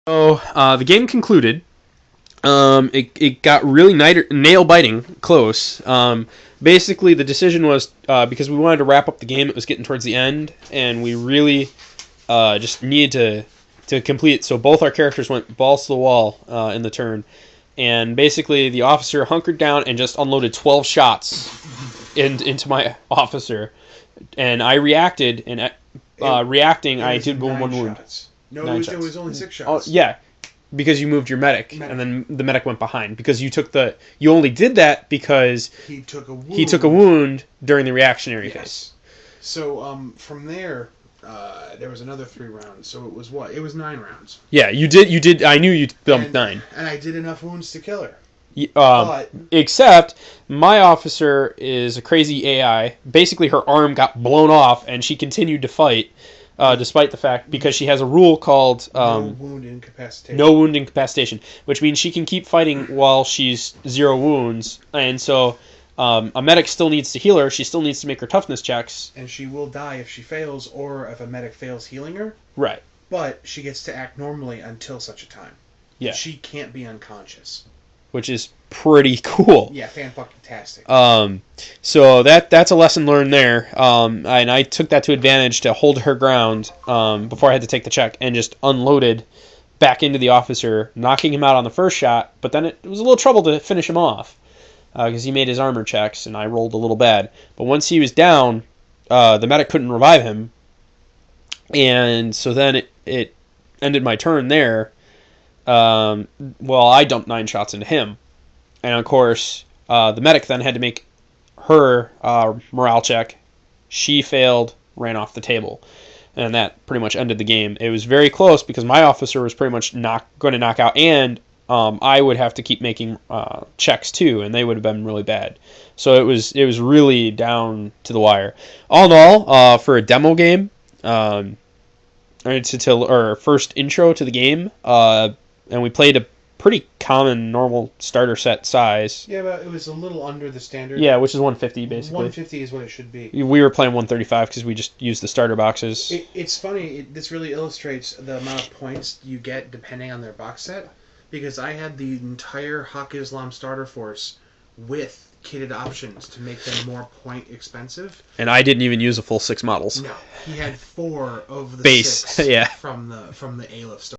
So the game concluded. It got really nail-biting close. Basically, the decision was because we wanted to wrap up the game. It was getting towards the end, and we really just needed to complete it. So both our characters went balls to the wall in the turn. And basically, the officer hunkered down and just unloaded 12 shots into my officer. And I reacted, and reacting, I did one wound. No, it was only 6 shots. Oh, yeah, because you moved your medic, and then the medic went behind. Because you only did that because he took a wound during the reactionary phase. So from there was another 3 rounds. So it was what? It was 9 rounds. Yeah, you did. I knew you bumped 9. And I did enough wounds to kill her. Except my officer is a crazy AI. Basically, her arm got blown off, and she continued to fight. Despite the fact, because she has a rule called no wound incapacitation, which means she can keep fighting while she's 0 wounds, and so a medic still needs to heal her. She still needs to make her toughness checks, and she will die if she fails, or if a medic fails healing her. Right. But she gets to act normally until such a time. Yeah. She can't be unconscious. Which is pretty cool. Yeah, fan-fucking-tastic. So that's a lesson learned there. And I took that to advantage to hold her ground before I had to take the check, and just unloaded back into the officer, knocking him out on the first shot. But then it was a little trouble to finish him off because he made his armor checks, and I rolled a little bad. But once he was down, the medic couldn't revive him, and so then it ended my turn there. Well, I dumped 9 shots into him, and of course, the medic then had to make her morale check. She failed, ran off the table, and that pretty much ended the game. It was very close because my officer was pretty much going to knock out, and I would have to keep making checks too, and they would have been really bad. So it was really down to the wire. All in all, for a demo game, or first intro to the game, and we played a pretty common normal starter set size. Yeah, but it was a little under the standard. Yeah, which is 150 basically. 150 is what it should be. We were playing 135 because we just used the starter boxes. It's funny. This really illustrates the amount of points you get depending on their box set. Because I had the entire HaqqIslam starter force with kitted options to make them more point expensive. And I didn't even use a full 6 models. No, he had 4 of the base 6 yeah. from the Aleph story.